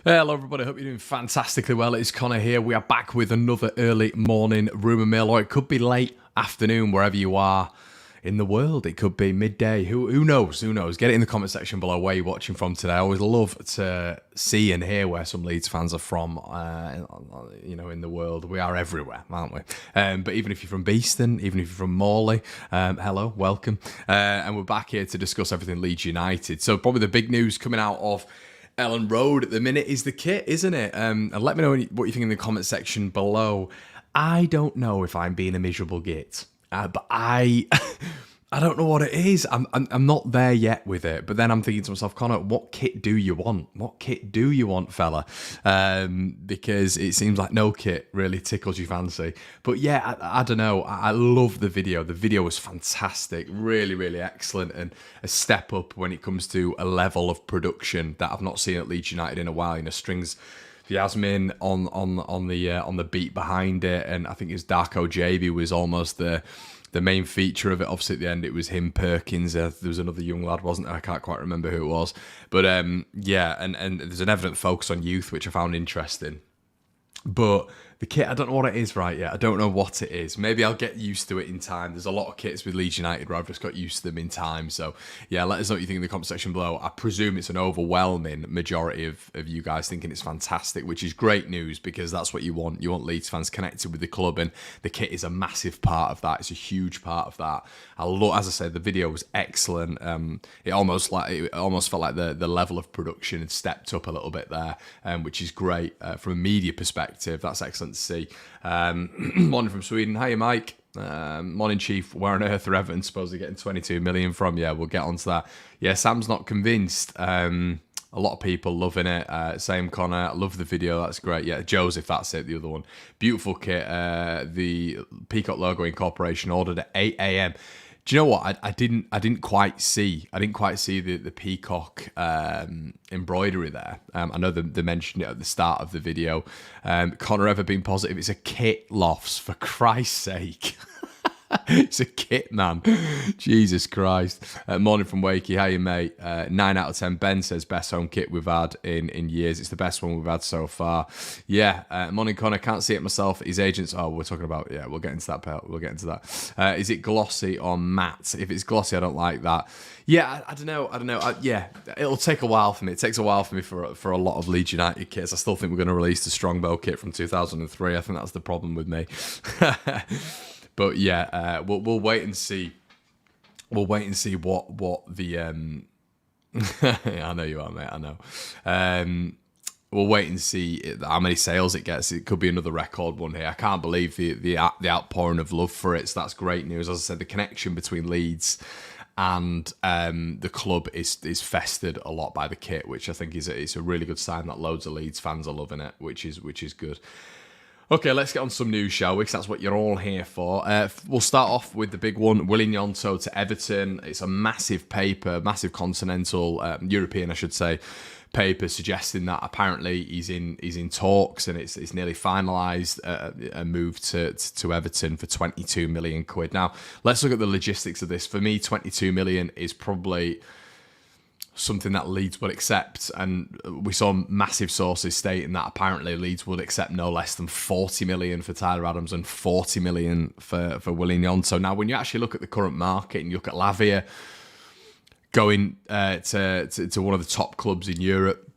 Hello everybody, hope you're doing fantastically well. It's Connor here. We are back with another early morning rumour mill, or it could be late afternoon wherever you are in the world. It could be midday. Who knows? Who knows? Get it in the comment section below where you're watching from today. I always love to see and hear where some Leeds fans are from, in the world. We are everywhere, aren't we? But even if you're from Beeston, even if you're from Morley, hello, welcome. And we're back here to discuss everything Leeds United. So probably the big news coming out of Ellen Road at the minute is the kit, isn't it? And let me know what you think in the comment section below. I don't know if I'm being a miserable git, but I don't know what it is. I'm not there yet with it. But then I'm thinking to myself, Connor, what kit do you want? What kit do you want, fella? Because it seems like no kit really tickles your fancy. But yeah, I don't know. I love the video. The video was fantastic. Really, really excellent. And a step up when it comes to a level of production that I've not seen at Leeds United in a while. Strings Yasmin on the beat behind it. And I think it's Darko JB was almost the main feature of it. Obviously at the end it was him, Perkins, there was another young lad, wasn't there? I can't quite remember who it was, but and there's an evident focus on youth, which I found interesting. But the kit, I don't know what it is right yet. I don't know what it is. Maybe I'll get used to it in time. There's a lot of kits with Leeds United where I've just got used to them in time. So, yeah, let us know what you think in the comment section below. I presume it's an overwhelming majority of you guys thinking it's fantastic, which is great news because that's what you want. You want Leeds fans connected with the club, and the kit is a massive part of that. It's a huge part of that. As I said, the video was excellent. It almost felt like the level of production had stepped up a little bit there, which is great from a media perspective. That's excellent to see. Morning from Sweden. Hiya, Mike. Morning, Chief. Where on earth are Everton supposedly getting 22 million from? Yeah, we'll get onto that. Yeah, Sam's not convinced. A lot of people loving it. Same Connor. I love the video. That's great. Yeah, Joseph, that's it, the other one. Beautiful kit. The Peacock logo incorporation ordered at 8 a.m. Do you know what? I didn't quite see the peacock embroidery there. I know they mentioned it at the start of the video. Connor ever been positive? It's a kit, Lofts, for Christ's sake. It's a kit, man. Jesus Christ. Morning from Wakey. How you, mate? 9 out of 10. Ben says best home kit we've had in years. It's the best one we've had so far. Yeah. Morning, Connor. Can't see it myself. His agents. Oh, we're talking about. Yeah, we'll get into that, pal. We'll get into that. Is it glossy or matte? If it's glossy, I don't like that. Yeah, I don't know. Yeah, it'll take a while for me. It takes a while for me for a lot of Leeds United kits. I still think we're going to release the Strongbow kit from 2003. I think that's the problem with me. But yeah, we'll wait and see. We'll wait and see what the I know you are, mate. I know. We'll wait and see how many sales it gets. It could be another record one here. I can't believe the outpouring of love for it. So that's great news. As I said, the connection between Leeds and the club is festered a lot by the kit, which I think it's a really good sign that loads of Leeds fans are loving it, which is good. Okay, let's get on some news, shall we? Because that's what you're all here for. We'll start off with the big one, Yanto to Everton. It's a massive paper, massive continental, European, I should say, paper suggesting that apparently he's in talks and it's nearly finalised a move to Everton for 22 million quid. Now, let's look at the logistics of this. For me, 22 million is probably something that Leeds would accept, and we saw massive sources stating that apparently Leeds would accept no less than 40 million for Tyler Adams and 40 million for Yanto. Now, when you actually look at the current market and you look at Lavia going to one of the top clubs in Europe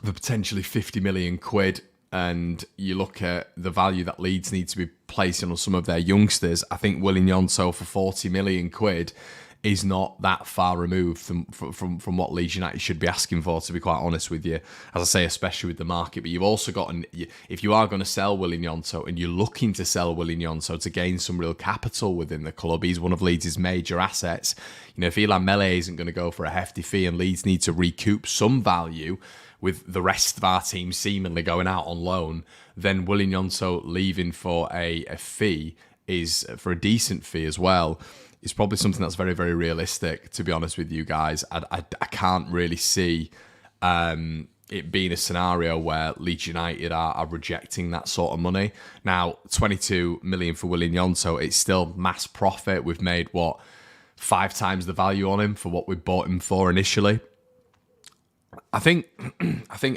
for potentially 50 million quid, and you look at the value that Leeds need to be placing on some of their youngsters, I think Yanto for 40 million quid is not that far removed from what Leeds United should be asking for, to be quite honest with you. As I say, especially with the market. But you've also got, if you are going to sell Yanto and you're looking to sell Yanto to gain some real capital within the club, he's one of Leeds' major assets. If Ilan Mele isn't going to go for a hefty fee and Leeds need to recoup some value with the rest of our team seemingly going out on loan, then Yanto leaving for a fee is for a decent fee as well. It's probably something that's very, very realistic, to be honest with you guys. I can't really see it being a scenario where Leeds United are rejecting that sort of money. Now, 22 million for Yanto, it's still mass profit. We've made, 5 times the value on him for what we bought him for initially. I think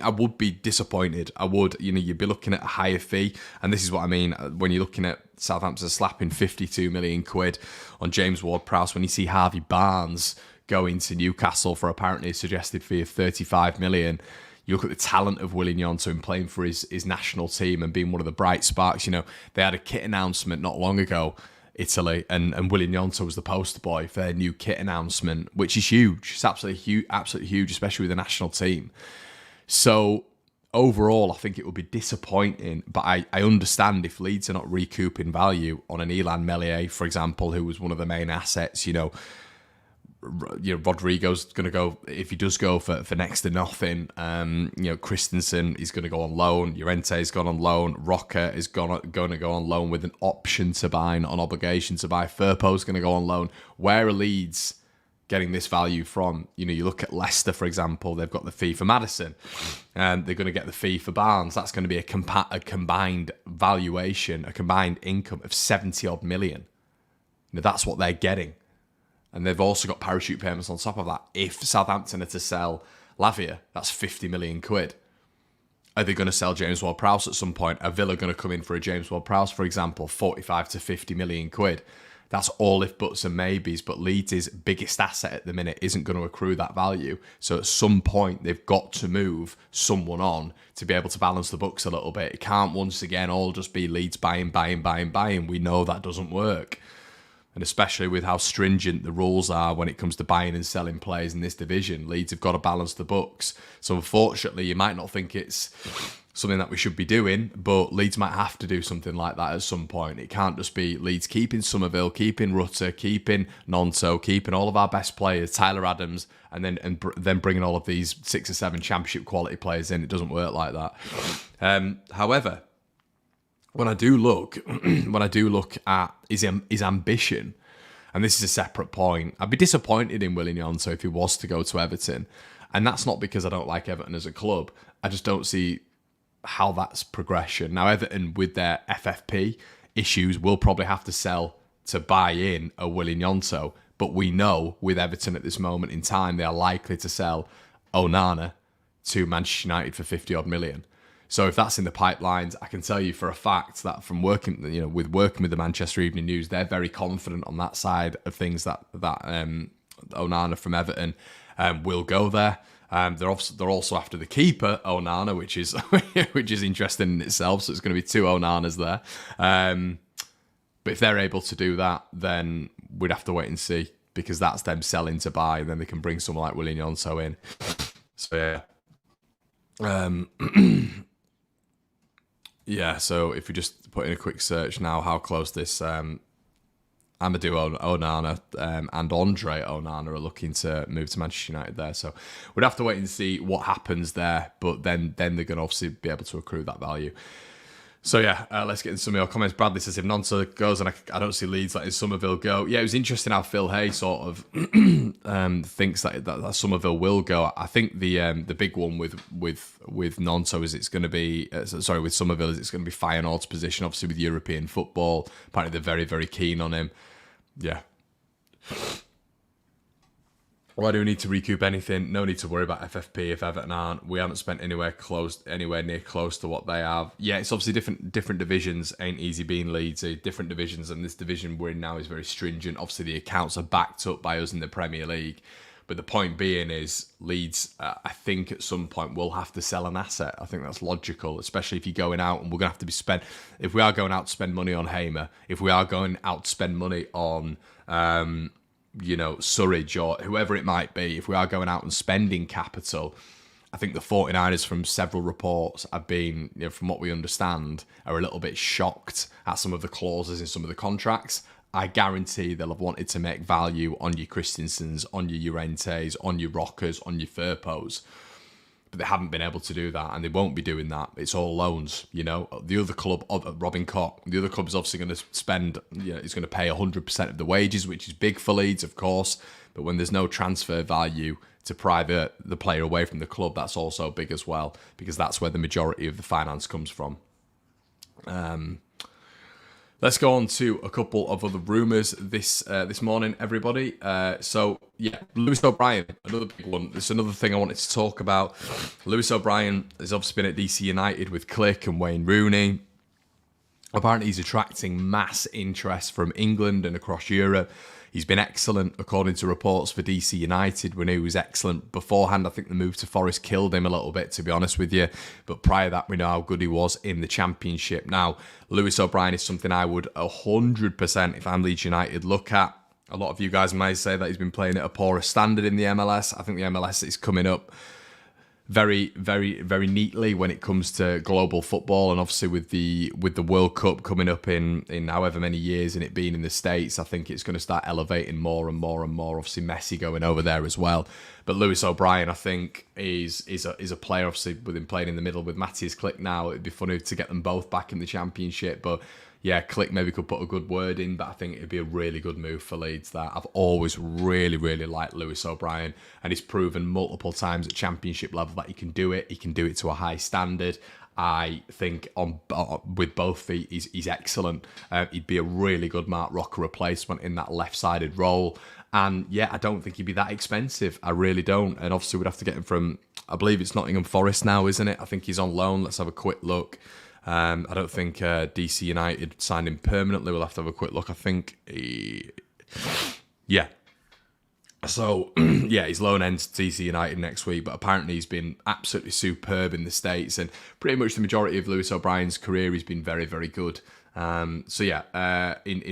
I would be disappointed. I would, you'd be looking at a higher fee, and this is what I mean when you're looking at Southampton slapping 52 million quid on James Ward-Prowse. When you see Harvey Barnes going to Newcastle for apparently a suggested fee of 35 million, you look at the talent of Willian Yanto and playing for his national team and being one of the bright sparks. They had a kit announcement not long ago, Italy, and Willian Yanto was the poster boy for their new kit announcement, which is huge. It's absolutely huge, especially with the national team. So overall, I think it would be disappointing, but I understand if Leeds are not recouping value on an Ilan Meslier, for example, who was one of the main assets. Rodrigo's going to go, if he does go for next to nothing. Christensen is going to go on loan. Llorente's gone on loan. Roca is going to go on loan with an option to buy, not an obligation to buy. Firpo's going to go on loan. Where are Leeds getting this value from? You look at Leicester, for example, they've got the fee for Maddison, and they're going to get the fee for Barnes. That's going to be a combined valuation, a combined income of 70 odd million. That's what they're getting. And they've also got parachute payments on top of that. If Southampton are to sell Lavia, that's 50 million quid. Are they going to sell James Ward-Prowse at some point? Are Villa going to come in for a James Ward-Prowse, for example, 45 to 50 million quid? That's all if buts and maybes, but Leeds' biggest asset at the minute isn't going to accrue that value. So at some point, they've got to move someone on to be able to balance the books a little bit. It can't once again all just be Leeds buying. We know that doesn't work. And especially with how stringent the rules are when it comes to buying and selling players in this division, Leeds have got to balance the books. So unfortunately, you might not think it's something that we should be doing, but Leeds might have to do something like that at some point. It can't just be Leeds keeping Somerville, keeping Rutter, keeping Nonto, keeping all of our best players, Tyler Adams, and then bringing all of these 6 or 7 championship quality players in. It doesn't work like that. However, when I do look at his ambition, and this is a separate point, I'd be disappointed in Willian Yanto if he was to go to Everton. And that's not because I don't like Everton as a club. I just don't see how that's progression. Now, Everton, with their FFP issues, will probably have to sell to buy in a Willian Yanto. But we know with Everton at this moment in time, they are likely to sell Onana to Manchester United for 50 odd million. So if that's in the pipelines, I can tell you for a fact that from working with the Manchester Evening News, they're very confident on that side of things that Onana from Everton will go there. They're also after the keeper, Onana, which is interesting in itself. So it's going to be 2 Onanas there. But if they're able to do that, then we'd have to wait and see, because that's them selling to buy, and then they can bring someone like Willian Yanto in. So yeah. Yeah, so if we just put in a quick search now, how close this Amadou Onana and Andre Onana are looking to move to Manchester United there. So we'd have to wait and see what happens there, but then they're going to obviously be able to accrue that value. So yeah, let's get into some of your comments. Bradley says, if Nonso goes, and I don't see Leeds letting Somerville go. Yeah, it was interesting how Phil Hay sort of thinks that Somerville will go. I think the big one with Nonso is it's going to be with Somerville is it's going to be Feyenoord's position. Obviously with European football, apparently they're very, very keen on him. Yeah. Why do we need to recoup anything? No need to worry about FFP if Everton aren't. We haven't spent anywhere near close to what they have. Yeah, it's obviously different divisions. Ain't easy being Leeds. Different divisions, and this division we're in now is very stringent. Obviously, the accounts are backed up by us in the Premier League. But the point being is Leeds, I think at some point will have to sell an asset. I think that's logical, especially if you're going out and we're going to have to be if we are going out to spend money on Hamer, if we are going out to spend money on Surridge or whoever it might be, if we are going out and spending capital, I think the 49ers, from several reports, have been, from what we understand, are a little bit shocked at some of the clauses in some of the contracts. I guarantee they'll have wanted to make value on your Christensens, on your Llorentes, on your Rockers, on your Firpos. But they haven't been able to do that, and they won't be doing that. It's all loans, The other club, Robin Koch, the other club is obviously going to spend, he's going to pay 100% of the wages, which is big for Leeds, of course. But when there's no transfer value to private the player away from the club, that's also big as well, because that's where the majority of the finance comes from. Let's go on to a couple of other rumours this morning, everybody. Lewis O'Brien, another big one. There's another thing I wanted to talk about. Lewis O'Brien has obviously been at DC United with Click and Wayne Rooney. Apparently, he's attracting mass interest from England and across Europe. He's been excellent, according to reports, for DC United. We knew he was excellent beforehand. I think the move to Forest killed him a little bit, to be honest with you. But prior to that, we know how good he was in the Championship. Now, Lewis O'Brien is something I would 100%, if I'm Leeds United, look at. A lot of you guys might say that he's been playing at a poorer standard in the MLS. I think the MLS is coming up very, very, very neatly when it comes to global football, and obviously with the World Cup coming up in however many years and it being in the States, I think it's going to start elevating more and more and more. Obviously Messi going over there as well, but Lewis O'Brien, I think, is a player, obviously with him playing in the middle with Matthias Click now. It'd be funny to get them both back in the Championship, but yeah, Click maybe could put a good word in, but I think it'd be a really good move for Leeds. That I've always really, really liked Lewis O'Brien, and he's proven multiple times at Championship level that he can do it. He can do it to a high standard. I think with both feet, he's excellent. He'd be a really good Mark Rocker replacement in that left-sided role. And yeah, I don't think he'd be that expensive. I really don't. And obviously, we'd have to get him from, I believe it's Nottingham Forest now, isn't it? I think he's on loan. Let's have a quick look. I don't think DC United signed him permanently. We'll have to have a quick look. I think yeah. So, yeah, he's loan ends to DC United next week, but apparently he's been absolutely superb in the States, and pretty much the majority of Lewis O'Brien's career he's been very, very good. In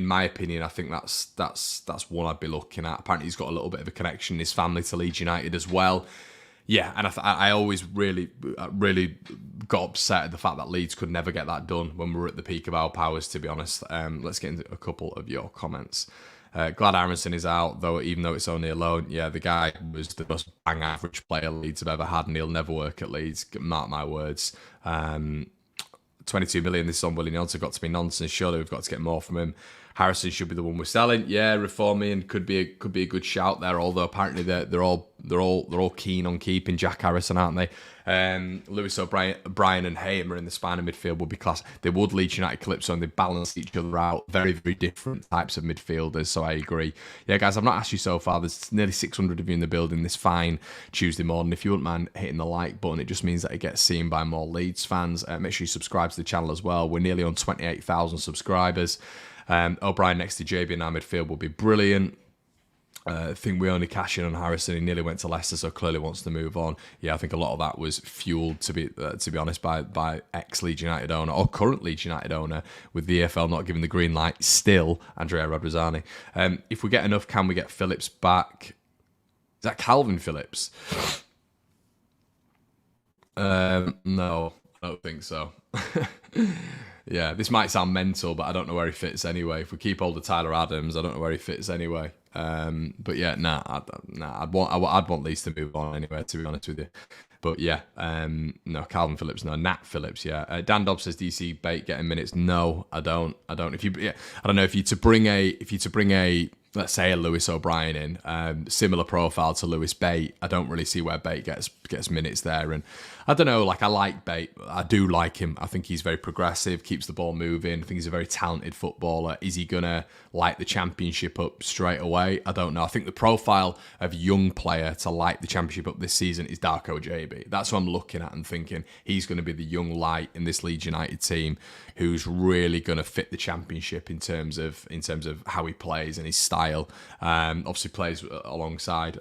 my opinion, I think that's one I'd be looking at. Apparently he's got a little bit of a connection in his family to Leeds United as well. Yeah, and I always really got upset at the fact that Leeds could never get that done when we were at the peak of our powers, to be honest. Let's get into a couple of your comments. Glad Aronson is out, even though it's only a loan. Yeah, the guy was the most bang average player Leeds have ever had, and he'll never work at Leeds. Mark my words. 22 million, this is on Willie Yanto, got to be nonsense. Surely we've got to get more from him. Harrison should be the one we're selling. Yeah, reforming could be a good shout there. Although apparently they're all keen on keeping Jack Harrison, aren't they? Lewis O'Brien and Hamer in the spine of midfield would be class. They would Leeds United Calypso, and they balance each other out. Very, very different types of midfielders. So I agree. Yeah, guys, I've not asked you so far. There's nearly 600 of you in the building this fine Tuesday morning. If you wouldn't mind hitting the like button, it just means that it gets seen by more Leeds fans. Make sure you subscribe to the channel as well. We're nearly on 28,000 subscribers. O'Brien next to JB in our midfield will be brilliant. I think we only cash in on Harrison. He nearly went to Leicester, so clearly wants to move on. Yeah, I think a lot of that was fueled, to be honest, by ex-Leeds United owner or current Leeds United owner, with the EFL not giving the green light still, Andrea Radrizzani. If we get enough, can we get Phillips back? Is that Calvin Phillips? No, I don't think so. Yeah, this might sound mental, but I don't know where he fits anyway. If we keep hold of Tyler Adams, I don't know where he fits anyway. But yeah, I'd want Leeds to move on anyway, to be honest with you. But yeah, no, Calvin Phillips, no, Nat Phillips, yeah. Dan Dobbs says DC Bate getting minutes. No, I don't. I don't know if you to bring a let's say a Lewis O'Brien in, similar profile to Lewis Bate, I don't really see where Bate gets minutes there. And I don't know, I like Bate. I do like him. I think he's very progressive, keeps the ball moving. I think he's a very talented footballer. Is he going to light the Championship up straight away? I don't know. I think the profile of young player to light the Championship up this season is Darko JB. That's what I'm looking at and thinking he's going to be the young light in this Leeds United team who's really going to fit the Championship in terms of how he plays and his style. Obviously plays alongside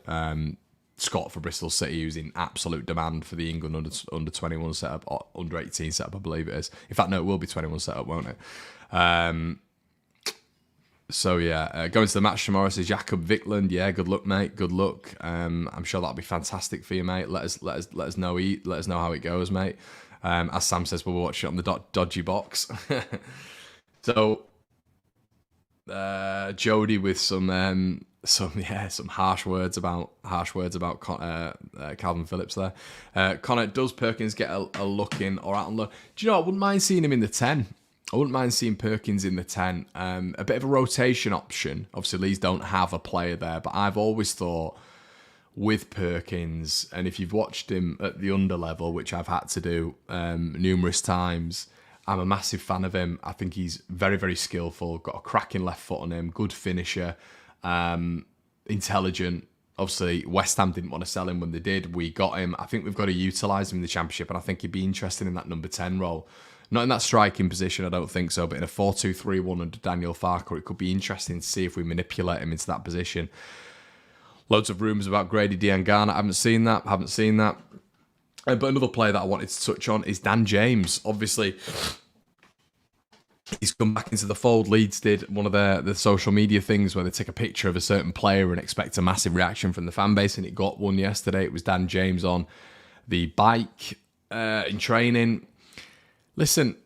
Scott for Bristol City, who's in absolute demand for the England under 21 setup, or under 18 setup, I believe it is. In fact, no, it will be 21 setup, won't it? Going to the match tomorrow says Jakob Viklund. Yeah, good luck, mate. Good luck. I'm sure that'll be fantastic for you, mate. Let us know. Let us know how it goes, mate. As Sam says, we'll watch it on the dodgy box. So, Jody with some harsh words about Calvin Phillips there. Connor, does Perkins get a look in or out on loan? Do you know, I wouldn't mind seeing him in the 10. I wouldn't mind seeing Perkins in the 10. A bit of a rotation option. Obviously, Leeds don't have a player there, but I've always thought with Perkins, and if you've watched him at the under level, which I've had to do numerous times, I'm a massive fan of him. I think he's very, very skillful, got a cracking left foot on him, good finisher, intelligent. Obviously, West Ham didn't want to sell him when they did. We got him. I think we've got to utilise him in the Championship, and I think he'd be interested in that number 10 role. Not in that striking position, I don't think so, but in a 4-2-3-1 under Daniel Farke, it could be interesting to see if we manipulate him into that position. Loads of rumours about Grady Diangana. I haven't seen that. But another player that I wanted to touch on is Dan James. Obviously, he's come back into the fold. Leeds did one of the social media things where they take a picture of a certain player and expect a massive reaction from the fan base, and it got one yesterday. It was Dan James on the bike in training. Listen,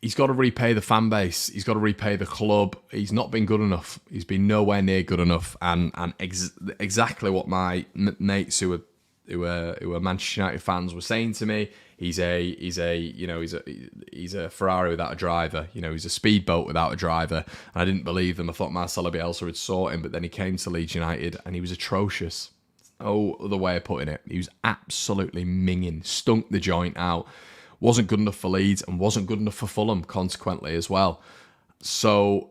he's got to repay the fan base. He's got to repay the club. He's not been good enough. He's been nowhere near good enough. And exactly what my mates who are Manchester United fans were saying to me. He's a Ferrari without a driver. He's a speedboat without a driver. And I didn't believe them. I thought Marcelo Bielsa had sought him, but then he came to Leeds United and he was atrocious. Oh, the way of putting it. He was absolutely minging, stunk the joint out. Wasn't good enough for Leeds and wasn't good enough for Fulham, consequently, as well. So,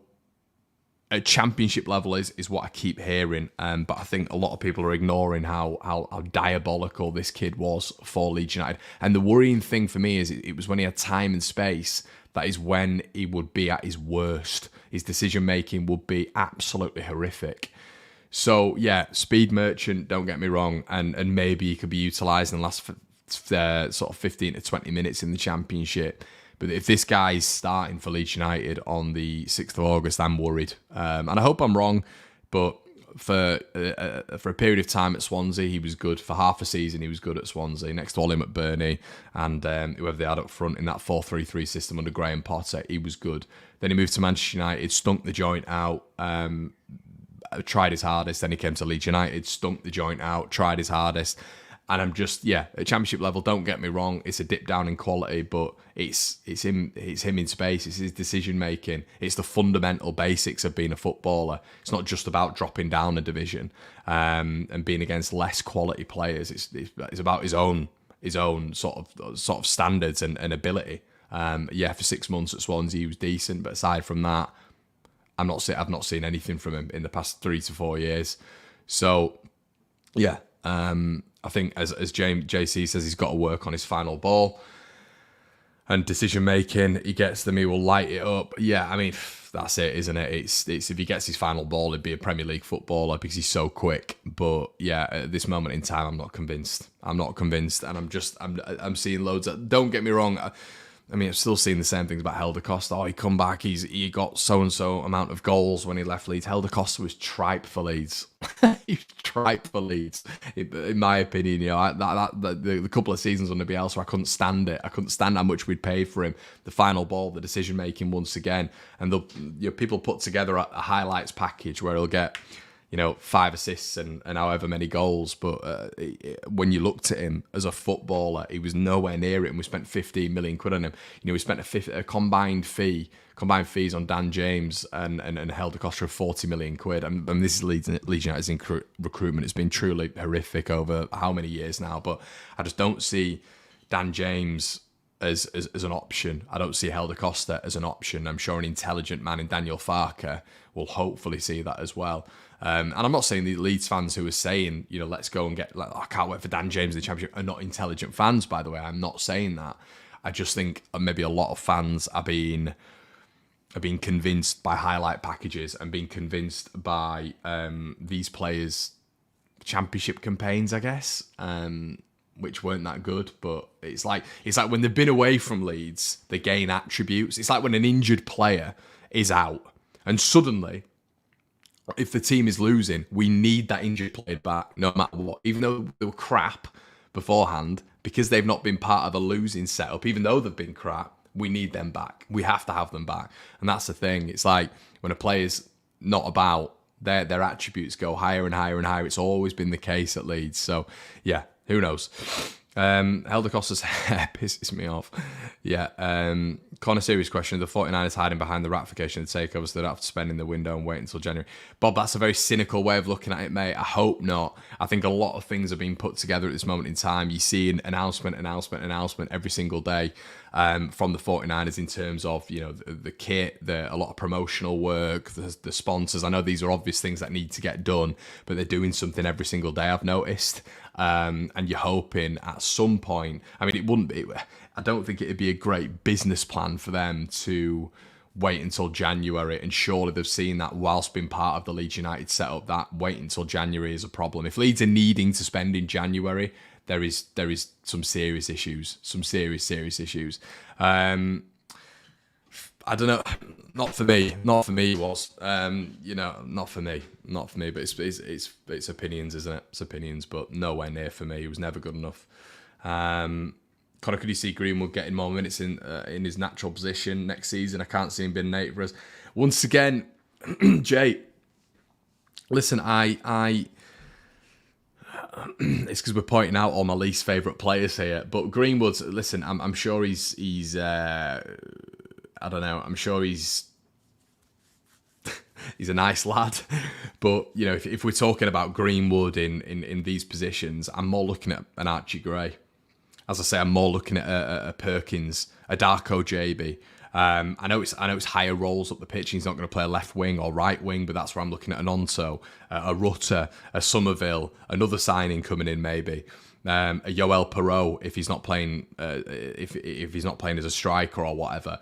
at Championship level is what I keep hearing, but I think a lot of people are ignoring how diabolical this kid was for Leeds United. And the worrying thing for me is it was when he had time and space, that is when he would be at his worst. His decision-making would be absolutely horrific. So, yeah, speed merchant, don't get me wrong, and maybe he could be utilised in the last sort of 15 to 20 minutes in the Championship. But if this guy's starting for Leeds United on the 6th of August, I'm worried. And I hope I'm wrong, but for a period of time at Swansea, he was good. For half a season, he was good at Swansea, next to Ollie McBurney and whoever they had up front in that 4-3-3 system under Graham Potter, he was good. Then he moved to Manchester United, stunk the joint out, tried his hardest. Then he came to Leeds United, stunk the joint out, tried his hardest. And I'm just, at Championship level, don't get me wrong, it's a dip down in quality, but it's him in space, it's his decision making, it's the fundamental basics of being a footballer. It's not just about dropping down a division and being against less quality players. It's about his own sort of standards and ability. For 6 months at Swansea he was decent, but aside from that, I've not seen anything from him in the past 3 to 4 years. So I think as JC says, he's got to work on his final ball and decision making. He gets them, he will light it up. Yeah, I mean, that's it, isn't it? It's if he gets his final ball, he'd be a Premier League footballer because he's so quick. But yeah, at this moment in time, I'm not convinced, and I'm seeing loads. Don't get me wrong. I mean, I've still seen the same things about Helder Costa. Oh, he come back, he got so-and-so amount of goals when he left Leeds. Helder Costa was tripe for Leeds. He was tripe for Leeds, in my opinion. The couple of seasons under Bielsa, I couldn't stand it. I couldn't stand how much we'd paid for him. The final ball, the decision-making once again. And people put together a highlights package where he'll get 5 assists and however many goals. But when you looked at him as a footballer, he was nowhere near it. And we spent 15 million quid on him. We spent a combined fees on Dan James and Helder Costa of 40 million quid. And this is Leeds United's recruitment. It's been truly horrific over how many years now. But I just don't see Dan James as an option. I don't see Helder Costa as an option. I'm sure an intelligent man in Daniel Farke will hopefully see that as well. And I'm not saying the Leeds fans who are saying, let's go and I can't wait for Dan James in the Championship are not intelligent fans, by the way. I'm not saying that. I just think maybe a lot of fans are being convinced by highlight packages and being convinced by these players' Championship campaigns, I guess, which weren't that good. But it's like when they've been away from Leeds, they gain attributes. It's like when an injured player is out and suddenly, if the team is losing, we need that injured player back no matter what. Even though they were crap beforehand, because they've not been part of a losing setup, even though they've been crap, we need them back. We have to have them back. And that's the thing. It's like when a player's not about, their attributes go higher and higher and higher. It's always been the case at Leeds. So, yeah, who knows? Helder Costa's hair pisses me off. Yeah. Connor, serious question. The 49ers hiding behind the ratification of the takeover so they don't have to spend in the window and wait until January. Bob, that's a very cynical way of looking at it, mate. I hope not. I think a lot of things are being put together at this moment in time. You see an announcement every single day from the 49ers in terms of, you know, the kit, a lot of promotional work, the sponsors. I know these are obvious things that need to get done, but they're doing something every single day, I've noticed. And you're hoping at some point, I mean, I don't think it'd be a great business plan for them to wait until January, and surely they've seen that whilst being part of the Leeds United setup, that wait until January is a problem. If Leeds are needing to spend in January, there is some serious issues, some serious issues. I don't know, not for me it was, you know, not for me, but it's opinions, isn't it? It's opinions, but nowhere near for me. He was never good enough. Connor, could you see Greenwood getting more minutes in his natural position next season? I can't see him being native for us. Once again, Jay, listen, I it's because we're pointing out all my least favourite players here, but Greenwood, listen, I'm sure he's I don't know. I'm sure he's a nice lad, but you know, if we're talking about Greenwood in these positions, I'm more looking at an Archie Gray. As I say, I'm more looking at a Perkins, a Darko JB. I know it's higher roles up the pitch. He's not going to play left wing or right wing, but that's where I'm looking at an Yanto, a Rutter, a Somerville, another signing coming in maybe. A Yoel Perot if he's not playing if he's not playing as a striker or whatever.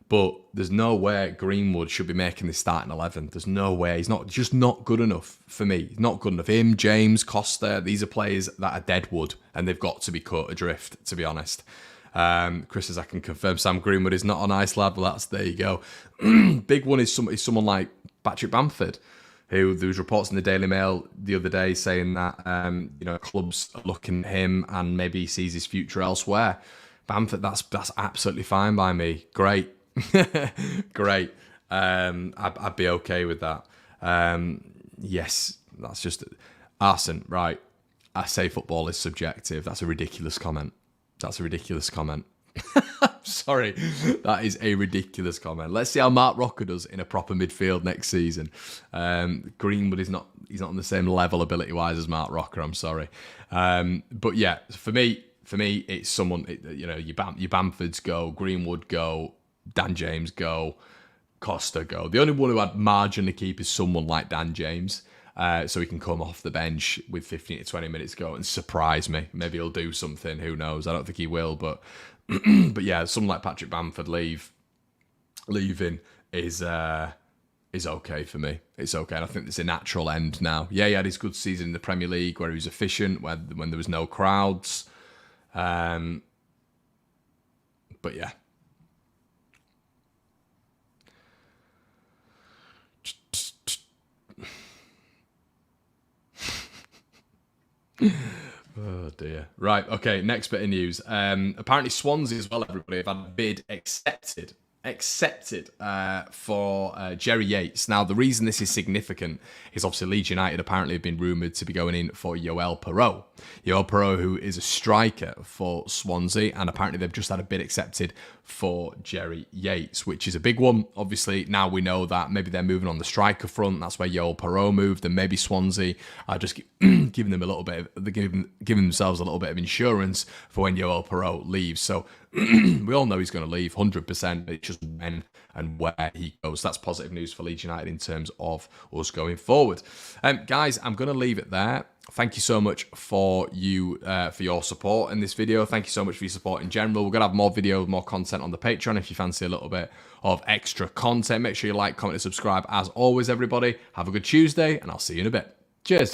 But there's no way Greenwood should be making this starting 11. There's no way. He's just not good enough for me. He's not good enough. Him, James, Costa, these are players that are dead wood, and they've got to be cut adrift, to be honest. Chris says, I can confirm Sam Greenwood is not a nice lad. Well, there you go. Big one is someone like Patrick Bamford, who there was reports in the Daily Mail the other day saying that you know, clubs are looking at him and maybe he sees his future elsewhere. Bamford, that's absolutely fine by me. Great. Great. I'd be okay with that. Yes, that's just Arsene, right? I say football is subjective. That's a ridiculous comment. Sorry, that is a ridiculous comment. Let's see how Mark Rocker does in a proper midfield next season. Greenwood he's not on the same level ability wise as Mark Rocker. I'm sorry, but yeah, for me, it's someone. You know, your Bamfords go, Greenwood go, Dan James go, Costa go. The only one who I'd margin to keep is someone like Dan James, so he can come off the bench with 15 to 20 minutes to go and surprise me. Maybe he'll do something. Who knows? I don't think he will, but but yeah, someone like Patrick Bamford leaving is okay for me. It's okay, and I think it's a natural end now. Yeah, he had his good season in the Premier League where he was efficient when there was no crowds. But yeah. Oh dear. Right, okay, next bit of news. Apparently Swansea as well, everybody, have had a bid accepted for Jerry Yates. Now, the reason this is significant is obviously Leeds United apparently have been rumoured to be going in for Yoel Perot. Yoel Perot, who is a striker for Swansea, and apparently they've just had a bid accepted for Jerry Yates, which is a big one. Obviously, now we know that maybe they're moving on the striker front. That's where Yoel Perot moved, and maybe Swansea are just giving them a little bit of, giving themselves a little bit of insurance for when Yoel Perot leaves. So we all know he's going to leave 100%. It's just when and where he goes. That's positive news for Leeds United in terms of us going forward. Guys, I'm going to leave it there. Thank you so much for your support in this video. Thank you so much for your support in general. We're going to have more videos, more content on the Patreon if you fancy a little bit of extra content. Make sure you like, comment, and subscribe. As always, everybody, have a good Tuesday, and I'll see you in a bit. Cheers.